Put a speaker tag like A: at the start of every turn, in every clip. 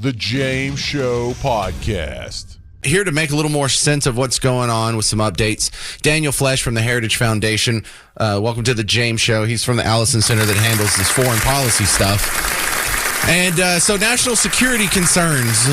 A: The James Show Podcast.
B: Here to make a little more sense of what's going on with some updates, Daniel Flesch from the Heritage Foundation. Welcome to the James Show. He's from the Allison Center that handles this foreign policy stuff. And so national security concerns.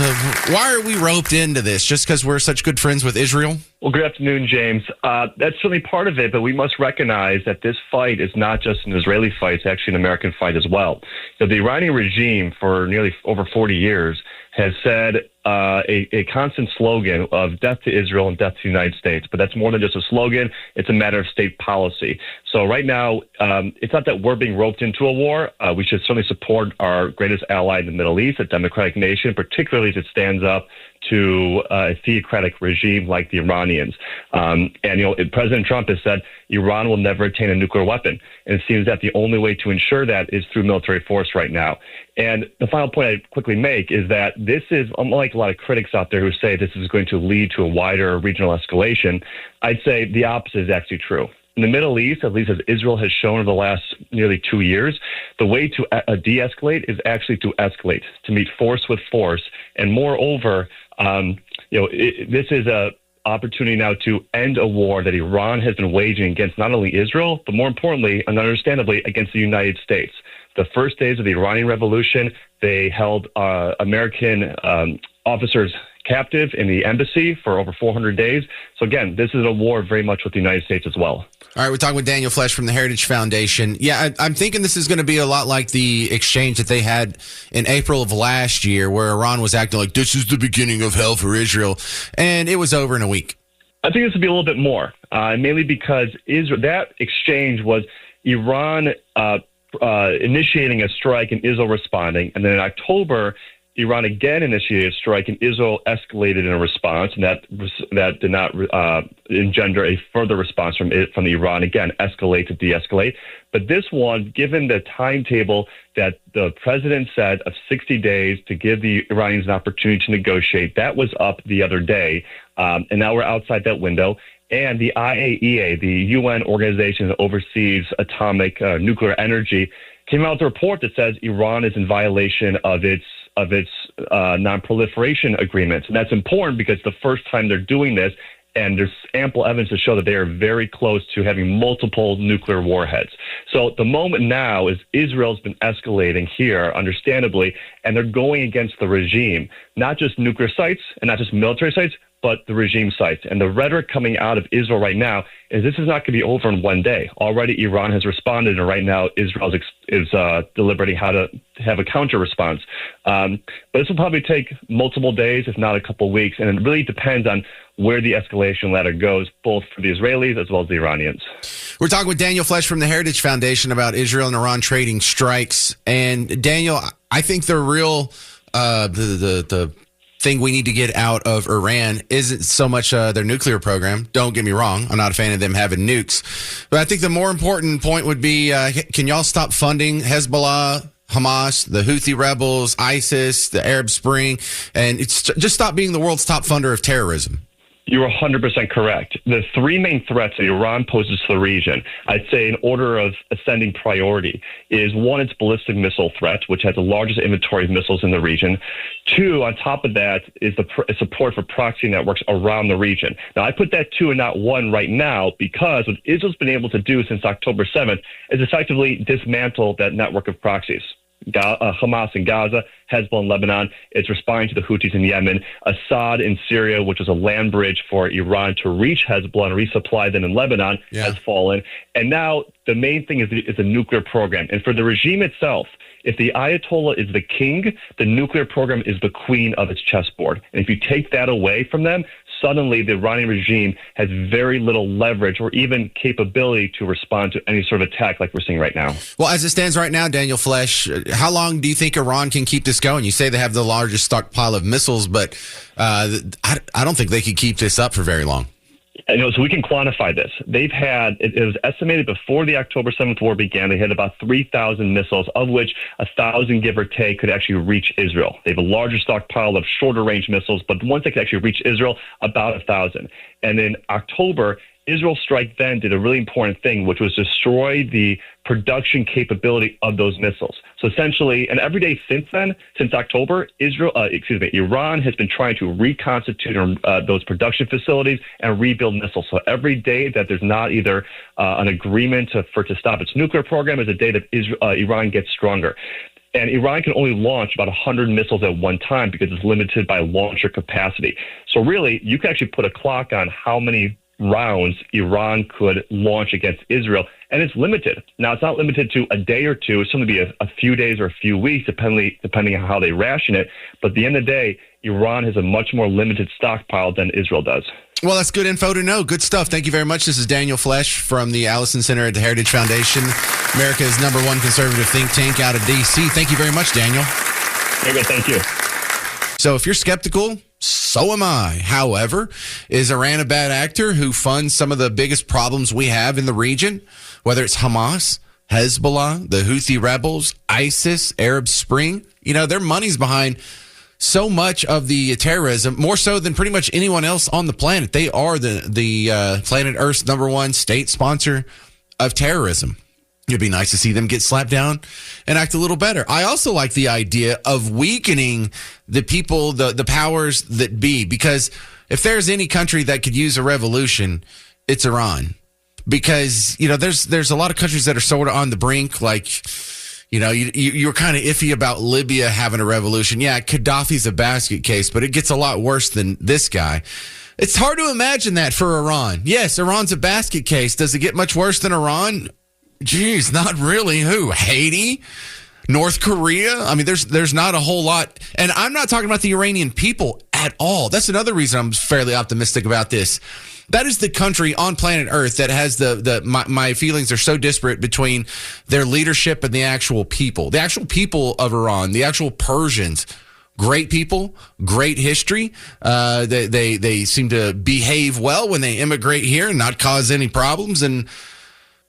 B: Why are we roped into this? Just because we're such good friends with Israel?
C: Well, good afternoon, James. That's certainly part of it, but we must recognize that this fight is not just an Israeli fight, it's actually an American fight as well. So the Iranian regime for nearly over 40 years has said a constant slogan of death to Israel and death to the United States. But that's more than just a slogan. It's a matter of state policy. So right now, it's not that we're being roped into a war. We should certainly support our greatest ally in the Middle East, a democratic nation, particularly as it stands up to a theocratic regime like the Iranians. President Trump has said Iran will never attain a nuclear weapon. And it seems that the only way to ensure that is through military force right now. And the final point I'd quickly make is that this is, unlike a lot of critics out there who say this is going to lead to a wider regional escalation, I'd say the opposite is actually true. In the Middle East, at least as Israel has shown over the last nearly 2 years, the way to de-escalate is actually to escalate, to meet force with force. And moreover, this is a opportunity now to end a war that Iran has been waging against not only Israel, but more importantly and understandably against the United States. The first days of the Iranian Revolution, they held American officers captive in the embassy for over 400 days. So again, this is a war very much with the United States as well.
B: All right, we're talking with Daniel Flesch from the Heritage Foundation. Yeah, I'm thinking this is going to be a lot like the exchange that they had in April of last year where Iran was acting like this is the beginning of hell for Israel, and it was over in a week.
C: I think this will be a little bit more, mainly because that exchange was Iran initiating a strike and Israel responding, and then in October, Iran again initiated a strike, and Israel escalated in a response, and that did not engender a further response from Iran. Again, escalate to de-escalate. But this one, given the timetable that the president said of 60 days to give the Iranians an opportunity to negotiate, that was up the other day, and now we're outside that window. And the IAEA, the UN organization that oversees atomic nuclear energy, came out with a report that says Iran is in violation of its non-proliferation agreements. And that's important because the first time they're doing this, and there's ample evidence to show that they are very close to having multiple nuclear warheads. So the moment now is Israel's been escalating here, understandably, and they're going against the regime, not just nuclear sites and not just military sites, but the regime sites. And the rhetoric coming out of Israel right now is this is not going to be over in one day. Already Iran has responded, and right now Israel is deliberating how to have a counter response. But this will probably take multiple days, if not a couple of weeks, and it really depends on where the escalation ladder goes, both for the Israelis as well as the Iranians.
B: We're talking with Daniel Flesch from the Heritage Foundation about Israel and Iran trading strikes. And Daniel, I think the real the thing we need to get out of Iran isn't so much their nuclear program. Don't get me wrong. I'm not a fan of them having nukes. But I think the more important point would be, can y'all stop funding Hezbollah, Hamas, the Houthi rebels, ISIS, the Arab Spring, and just stop being the world's top funder of terrorism?
C: You're 100% correct. The three main threats that Iran poses to the region, I'd say in order of ascending priority, is one, its ballistic missile threat, which has the largest inventory of missiles in the region. Two, on top of that, is the support for proxy networks around the region. Now, I put that two and not one right now because what Israel's been able to do since October 7th is effectively dismantle that network of proxies. Hamas in Gaza, Hezbollah in Lebanon. It's responding to the Houthis in Yemen. Assad in Syria, which was a land bridge for Iran to reach Hezbollah and resupply them in Lebanon, has fallen. And now the main thing is the nuclear program. And for the regime itself, if the Ayatollah is the king, the nuclear program is the queen of its chessboard. And if you take that away from them, suddenly the Iranian regime has very little leverage or even capability to respond to any sort of attack like we're seeing right now.
B: Well, as it stands right now, Daniel Flesch, how long do you think Iran can keep this going? You say they have the largest stockpile of missiles, but I don't think they could keep this up for very long.
C: So we can quantify this. They've had, it was estimated before the October 7th war began, they had about 3,000 missiles, of which 1,000, give or take, could actually reach Israel. They have a larger stockpile of shorter range missiles, but the ones that could actually reach Israel, about 1,000. And in October, Israel's strike then did a really important thing, which was destroy the production capability of those missiles. So essentially, and every day since then, since October, Iran has been trying to reconstitute those production facilities and rebuild missiles. So every day that there's not either an agreement to stop its nuclear program is a day that Iran gets stronger. And Iran can only launch about 100 missiles at one time because it's limited by launcher capacity. So really, you can actually put a clock on how many rounds Iran could launch against Israel, and it's limited. Now, it's not limited to a day or two. It's going to be a few days or a few weeks, depending on how they ration it. But at the end of the day, Iran has a much more limited stockpile than Israel does.
B: Well, that's good info to know. Good stuff. Thank you very much. This is Daniel Flesch from the Allison Center at the Heritage Foundation, America's #1 conservative think tank out of D.C. Thank you very much, Daniel.
C: Very good. Thank you.
B: So if you're skeptical, so am I. However, is Iran a bad actor who funds some of the biggest problems we have in the region? Whether it's Hamas, Hezbollah, the Houthi rebels, ISIS, Arab Spring, their money's behind so much of the terrorism, more so than pretty much anyone else on the planet. They are the planet Earth's #1 state sponsor of terrorism. It'd be nice to see them get slapped down and act a little better. I also like the idea of weakening the people, the powers that be, because if there's any country that could use a revolution, it's Iran. Because, there's a lot of countries that are sort of on the brink, like, you're kind of iffy about Libya having a revolution. Yeah, Gaddafi's a basket case, but it gets a lot worse than this guy. It's hard to imagine that for Iran. Yes, Iran's a basket case. Does it get much worse than Iran? Geez, not really. Who? Haiti? North Korea? I mean, there's not a whole lot. And I'm not talking about the Iranian people at all. That's another reason I'm fairly optimistic about this. That is the country on planet Earth that has my feelings are so disparate between their leadership and the actual people. The actual people of Iran, the actual Persians, great people, great history. They seem to behave well when they immigrate here and not cause any problems. And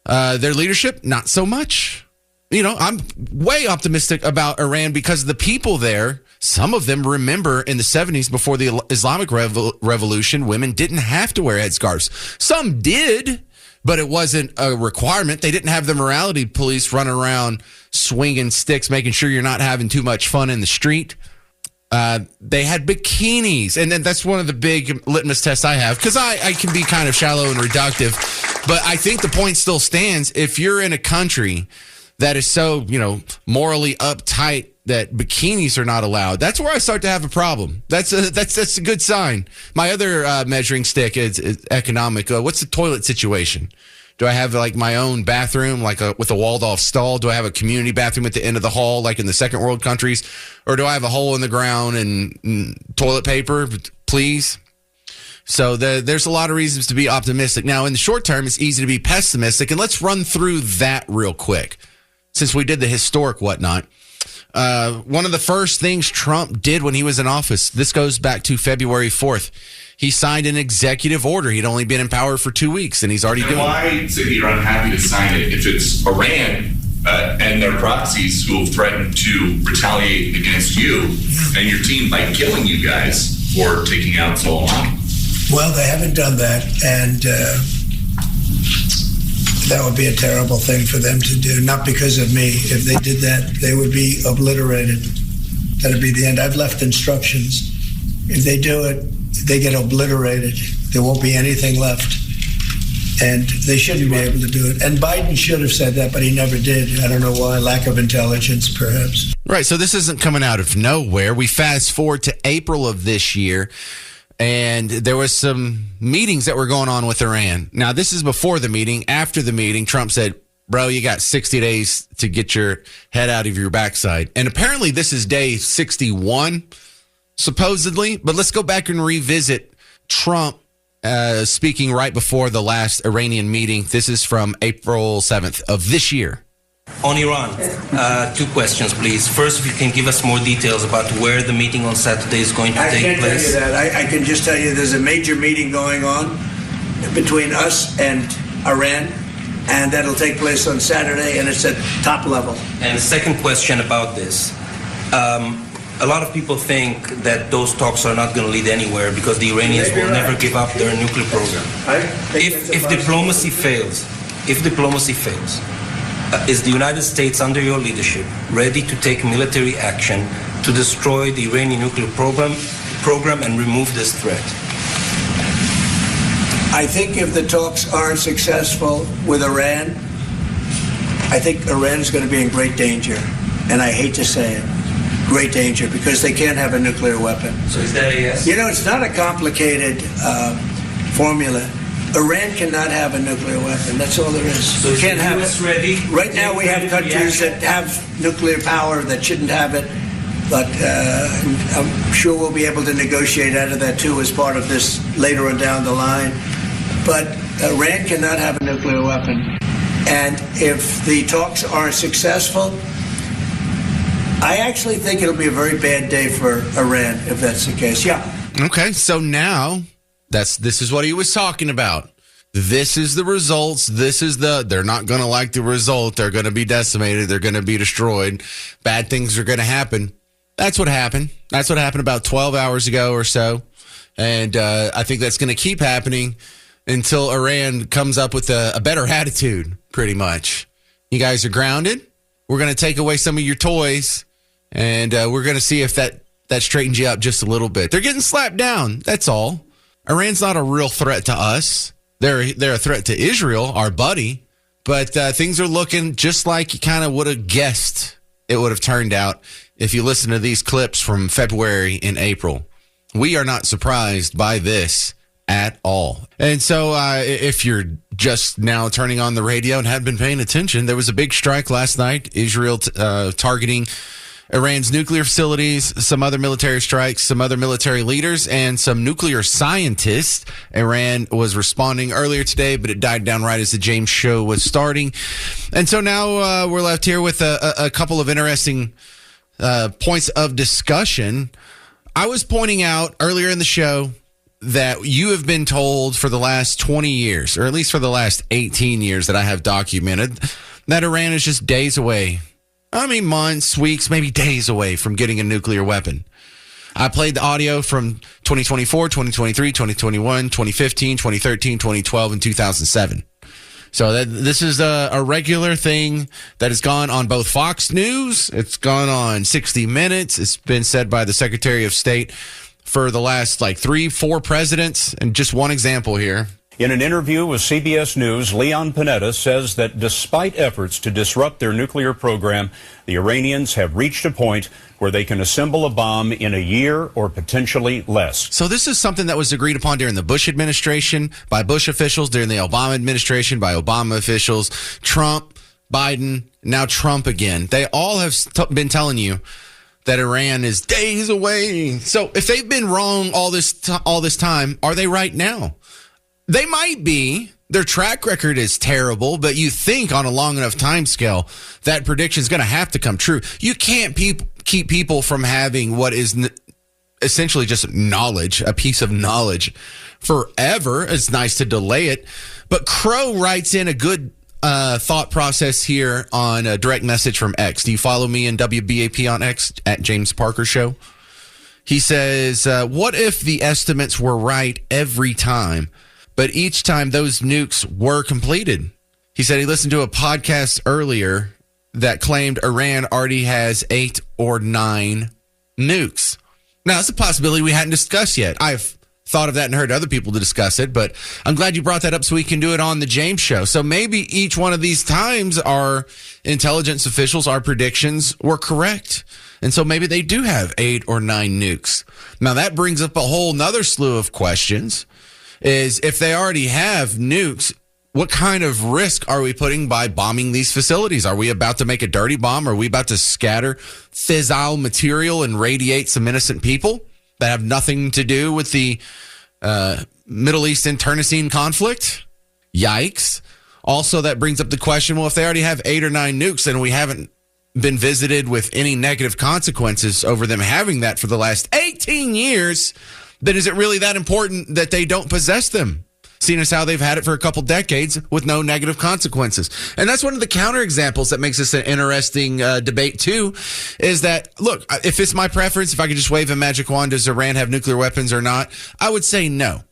B: their leadership, not so much. I'm way optimistic about Iran because the people there, some of them remember in the 70s before the Islamic Revolution, women didn't have to wear headscarves. Some did, but it wasn't a requirement. They didn't have the morality police running around swinging sticks, making sure you're not having too much fun in the street. They had bikinis, and then that's one of the big litmus tests I have, because I can be kind of shallow and reductive, but I think the point still stands. If you're in a country that is so, morally uptight that bikinis are not allowed, that's where I start to have a problem. That's a good sign. My other measuring stick is economic. What's the toilet situation? Do I have like my own bathroom, like with a walled off stall? Do I have a community bathroom at the end of the hall, like in the second world countries? Or do I have a hole in the ground and toilet paper, please? So there's a lot of reasons to be optimistic. Now, in the short term, it's easy to be pessimistic. And let's run through that real quick, since we did the historic whatnot. One of the first things Trump did when he was in office, this goes back to February 4th. He signed an executive order. He'd only been in power for 2 weeks, and he's already doing it.
D: Why is Iran happy to sign it if it's Iran and their proxies who have threatened to retaliate against you and your team by killing you guys for taking out Soleimani?
E: Well, they haven't done that, and that would be a terrible thing for them to do, not because of me. If they did that, they would be obliterated. That would be the end. I've left instructions. If they do it, they get obliterated. There won't be anything left. And they shouldn't be able to do it. And Biden should have said that, but he never did. I don't know why. Lack of intelligence, perhaps.
B: Right. So this isn't coming out of nowhere. We fast forward to April of this year, and there was some meetings that were going on with Iran. Now, this is before the meeting. After the meeting, Trump said, bro, you got 60 days to get your head out of your backside. And apparently this is day 61, supposedly. But let's go back and revisit Trump speaking right before the last Iranian meeting. This is from April 7th of this year.
F: On Iran, 2 questions, please. First, if you can give us more details about where the meeting on Saturday is going to take place.
E: I can't tell you that. I can just tell you there's a major meeting going on between us and Iran, and that'll take place on Saturday, and it's at top level.
F: And the second question about this. a lot of people think that those talks are not going to lead anywhere because the Iranians will never give up their nuclear program. If diplomacy fails, is the United States under your leadership ready to take military action to destroy the Iranian nuclear program and remove this threat?
E: I think if the talks aren't successful with Iran, I think Iran's going to be in great danger. And I hate to say it, great danger, because they can't have a nuclear weapon.
F: So is that a yes?
E: You know, it's not a complicated formula. Iran cannot have a nuclear weapon. That's all there is.
F: So is
E: can't
F: the
E: have
F: US
E: it.
F: ready?
E: Right now we have countries that have nuclear power that shouldn't have it. But I'm sure we'll be able to negotiate out of that, too, as part of this later on down the line. But Iran cannot have a nuclear weapon. And if the talks aren't successful, I actually think it'll be a very bad day for Iran if that's the case. Yeah.
B: Okay, so now this is what he was talking about. This is the results. They're not going to like the result. They're going to be decimated. They're going to be destroyed. Bad things are going to happen. That's what happened. That's what happened about 12 hours ago or so. And I think that's going to keep happening until Iran comes up with a better attitude, pretty much. You guys are grounded. We're going to take away some of your toys, and we're going to see if that straightens you up just a little bit. They're getting slapped down. That's all. Iran's not a real threat to us. They're a threat to Israel, our buddy. But things are looking just like you kind of would have guessed it would have turned out if you listen to these clips from February and April. We are not surprised by this at all. And so if you're just now turning on the radio and hadn't been paying attention, there was a big strike last night. Israel targeting Iran's nuclear facilities, some other military strikes, some other military leaders, and some nuclear scientists. Iran was responding earlier today, but it died down right as the James show was starting. And so now we're left here with a couple of interesting points of discussion. I was pointing out earlier in the show that you have been told for the last 20 years, or at least for the last 18 years that I have documented, that Iran is just days away. I mean, months, weeks, maybe days away from getting a nuclear weapon. I played the audio from 2024, 2023, 2021, 2015, 2013, 2012, and 2007. So this is a regular thing that has gone on both Fox News. It's gone on 60 Minutes. It's been said by the Secretary of State for the last 3-4 presidents. And just one example here.
G: In an interview with CBS News, Leon Panetta says that despite efforts to disrupt their nuclear program, the Iranians have reached a point where they can assemble a bomb in a year or potentially less.
B: So this is something that was agreed upon during the Bush administration by Bush officials, during the Obama administration by Obama officials, Trump, Biden, now Trump again. They all have been telling you that Iran is days away. So if they've been wrong all this time, are they right now? They might be. Their track record is terrible, but you think on a long enough time scale, that prediction is going to have to come true. You can't keep people from having what is essentially just knowledge, a piece of knowledge forever. It's nice to delay it. But Crow writes in a good thought process here on a direct message from X. Do you follow me in WBAP on X at James Parker Show? He says, what if the estimates were right every time, but each time those nukes were completed? He said he listened to a podcast earlier that claimed Iran already has 8 or 9 nukes. Now, it's a possibility we hadn't discussed yet. I've thought of that and heard other people to discuss it, but I'm glad you brought that up so we can do it on the James Show. So maybe each one of these times our intelligence officials, our predictions were correct. And so maybe they do have 8 or 9 nukes. Now, that brings up a whole nother slew of questions. Is if they already have nukes, what kind of risk are we putting by bombing these facilities? Are we about to make a dirty bomb? Are we about to scatter fissile material and radiate some innocent people that have nothing to do with the Middle East internecine conflict? Yikes. Also, that brings up the question, well, if they already have 8 or 9 nukes and we haven't been visited with any negative consequences over them having that for the last 18 years, then is it really that important that they don't possess them? seeing as how they've had it for a couple decades with no negative consequences. And that's one of the counterexamples that makes this an interesting debate, too, is that, look, if it's my preference, if I could just wave a magic wand, does Iran have nuclear weapons or not? I would say no.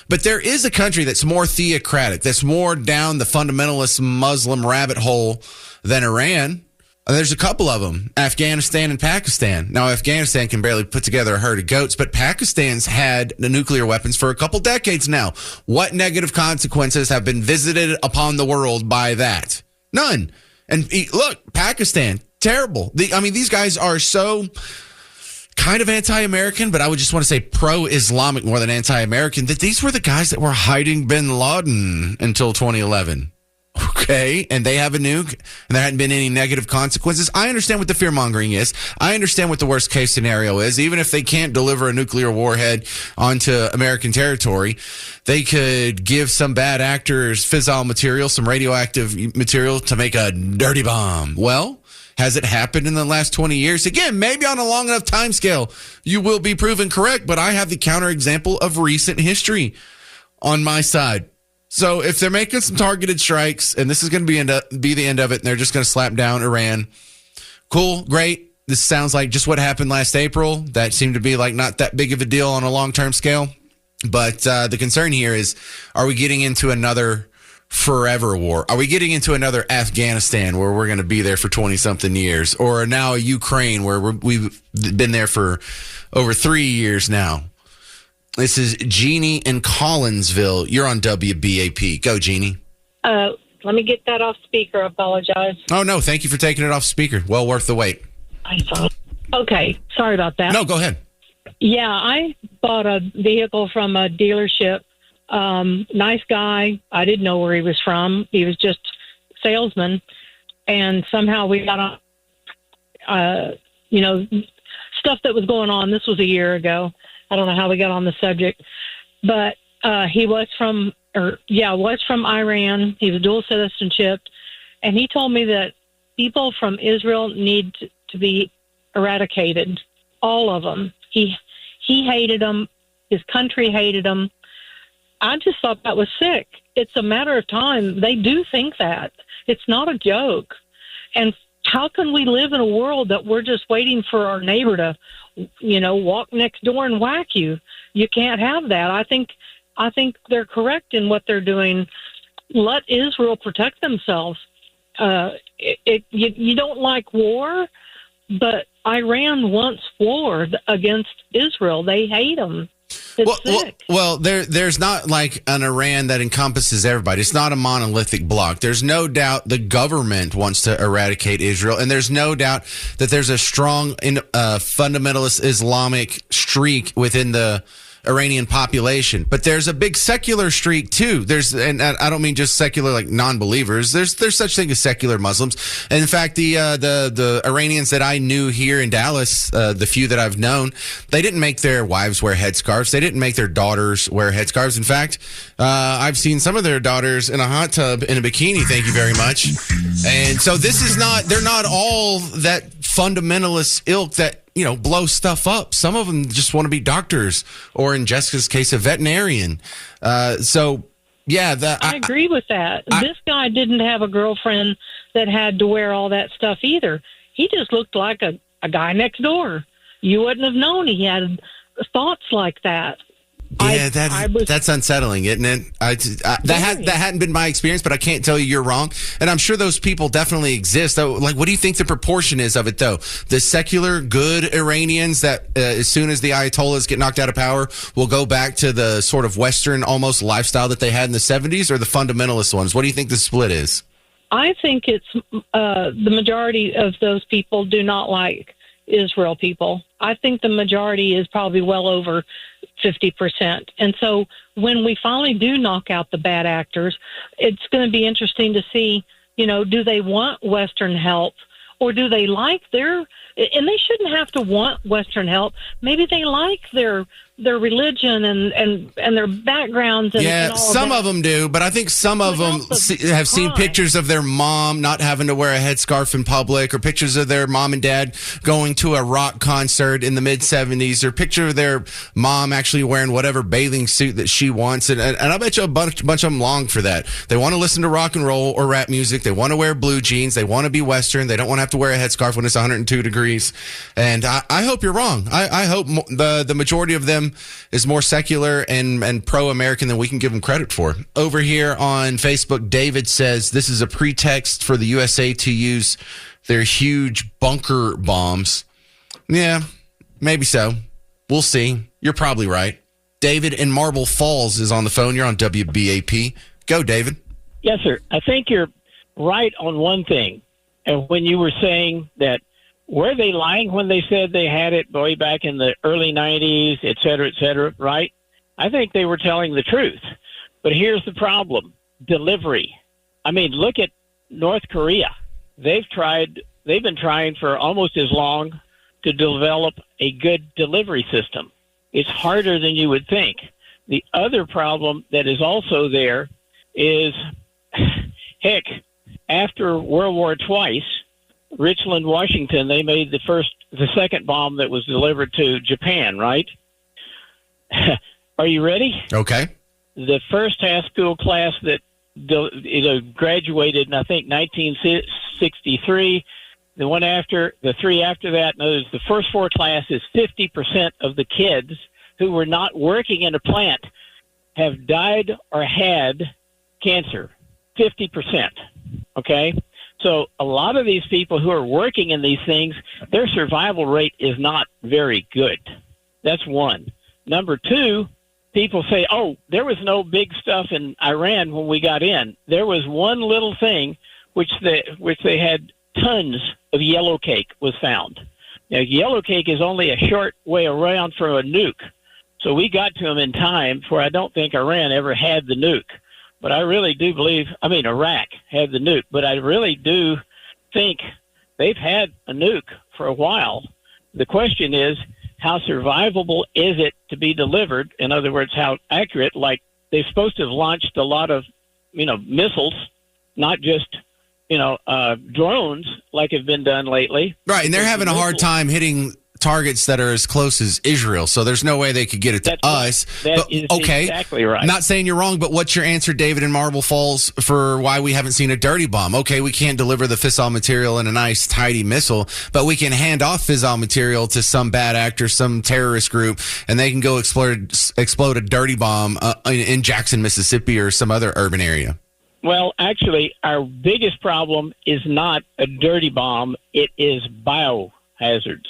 B: But there is a country that's more theocratic, that's more down the fundamentalist Muslim rabbit hole than Iran. There's a couple of them, Afghanistan and Pakistan. Now, Afghanistan can barely put together a herd of goats, but Pakistan's had the nuclear weapons for a couple decades now. What negative consequences have been visited upon the world by that? None. And look, Pakistan, terrible. These guys are so kind of anti-American, but I would just want to say pro-Islamic more than anti-American, that these were the guys that were hiding bin Laden until 2011. Okay, and they have a nuke, and there hadn't been any negative consequences. I understand what the fear-mongering is. I understand what the worst-case scenario is. Even if they can't deliver a nuclear warhead onto American territory, they could give some bad actors fissile material, some radioactive material to make a dirty bomb. Well, has it happened in the last 20 years? Again, maybe on a long enough time scale, you will be proven correct, but I have the counterexample of recent history on my side. So if they're making some targeted strikes, and this is going to be the end of it, and they're just going to slap down Iran, cool, great. This sounds like just what happened last April. That seemed to be like not that big of a deal on a long-term scale. But the concern here is, are we getting into another forever war? Are we getting into another Afghanistan where we're going to be there for 20-something years? Or now a Ukraine where we've been there for over 3 years now? This is Jeannie in Collinsville. You're on WBAP. Go, Jeannie.
H: Let me get that off speaker. I apologize.
B: Oh, no. Thank you for taking it off speaker. Well worth the wait.
H: I thought. Okay. Sorry about that.
B: No, go ahead.
H: Yeah, I bought a vehicle from a dealership. Nice guy. I didn't know where he was from. He was just a salesman. And somehow we got on, stuff that was going on. This was a year ago. I don't know how we got on the subject, but he was from Iran. He was dual citizenship, and he told me that people from Israel need to be eradicated, all of them. He hated them. His country hated them. I just thought that was sick. It's a matter of time. They do think that. It's not a joke. And how can we live in a world that we're just waiting for our neighbor to, walk next door and whack you? You can't have that. I think they're correct in what they're doing. Let Israel protect themselves. You don't like war, but Iran wants war against Israel. They hate them. It's sick.
B: Well, there's not like an Iran that encompasses everybody. It's not a monolithic bloc. There's no doubt the government wants to eradicate Israel, and there's no doubt that there's a strong fundamentalist Islamic streak within the Iranian population. But there's a big secular streak too. And I don't mean just secular like non-believers. There's such thing as secular Muslims. And in fact, the Iranians that I knew here in Dallas, the few that I've known, they didn't make their wives wear headscarves. They didn't make their daughters wear headscarves. In fact, I've seen some of their daughters in a hot tub in a bikini. Thank you very much. And so they're not all that fundamentalist ilk that blow stuff up. Some of them just want to be doctors, or in Jessica's case, a veterinarian. I
H: agree with that. This guy didn't have a girlfriend that had to wear all that stuff either. He just looked like a guy next door. You wouldn't have known he had thoughts like that.
B: Yeah, that's unsettling, isn't it? That hadn't been my experience, but I can't tell you you're wrong. And I'm sure those people definitely exist. Like, what do you think the proportion is of it, though? The secular, good Iranians that as soon as the Ayatollahs get knocked out of power will go back to the sort of Western almost lifestyle that they had in the 70s, or the fundamentalist ones? What do you think the split is?
H: I think it's the majority of those people do not like Israel people. I think the majority is probably well over 50%. And so when we finally do knock out the bad actors, it's going to be interesting to see, do they want Western help, or do they like and they shouldn't have to want Western help. Maybe they like their their religion and their backgrounds. And all
B: some of them do, but I think some of them have seen pictures of their mom not having to wear a headscarf in public, or pictures of their mom and dad going to a rock concert in the mid-'70s, or picture of their mom actually wearing whatever bathing suit that she wants. And I bet you a bunch of them long for that. They want to listen to rock and roll or rap music. They want to wear blue jeans. They want to be Western. They don't want to have to wear a headscarf when it's 102 degrees. And I hope you're wrong. I hope the majority of them is more secular and pro-American than we can give them credit for. Over here on Facebook, David says this is a pretext for the USA to use their huge bunker bombs. Yeah, maybe so. We'll see. You're probably right. David in Marble Falls is on the phone. You're on WBAP. Go, David.
I: Yes, sir. I think you're right on one thing. And when you were saying that, were they lying when they said they had it way back in the early 90s, et cetera, right? I think they were telling the truth. But here's the problem. Delivery. I mean, look at North Korea. They've been trying for almost as long to develop a good delivery system. It's harder than you would think. The other problem that is also there is, heck, after World War twice, Richland, Washington, they made the second bomb that was delivered to Japan, right? Are you ready?
B: Okay.
I: The first high school class that graduated in, I think, 1963. The three after that, knows the first four classes, 50% of the kids who were not working in a plant have died or had cancer. 50%. Okay? So a lot of these people who are working in these things, their survival rate is not very good. That's one. Number two, people say, oh, there was no big stuff in Iran when we got in. There was one little thing which they had tons of yellow cake was found. Now, yellow cake is only a short way around from a nuke. So we got to them in time, for I don't think Iran ever had the nuke. But I really do believe, Iraq had the nuke, but I really do think they've had a nuke for a while. The question is, how survivable is it to be delivered? In other words, how accurate? Like, they're supposed to have launched a lot of, missiles, not just, drones like have been done lately.
B: Right, and they're having a hard time hitting targets that are as close as Israel, so there's no way they could get it to us.
I: That is exactly right.
B: Not saying you're wrong, but what's your answer, David in Marble Falls, for why we haven't seen a dirty bomb? Okay, we can't deliver the fissile material in a nice, tidy missile, but we can hand off fissile material to some bad actor, some terrorist group, and they can go explode a dirty bomb in Jackson, Mississippi, or some other urban area.
I: Well, actually, our biggest problem is not a dirty bomb. It is biohazards.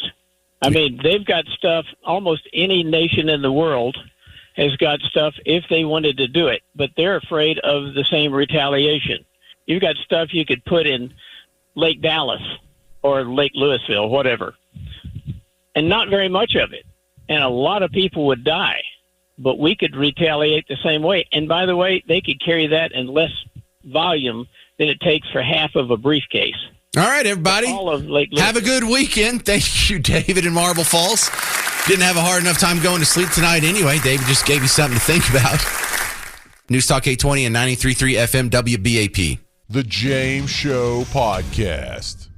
I: They've got stuff, almost any nation in the world has got stuff if they wanted to do it, but they're afraid of the same retaliation. You've got stuff you could put in Lake Dallas or Lake Louisville, whatever, and not very much of it. And a lot of people would die, but we could retaliate the same way. And by the way, they could carry that in less volume than it takes for half of a briefcase.
B: All right, everybody. Have a good weekend. Thank you, David in Marble Falls. Didn't have a hard enough time going to sleep tonight anyway. David just gave you something to think about. News Talk 820 and 93.3 FM WBAP.
A: The James Show Podcast.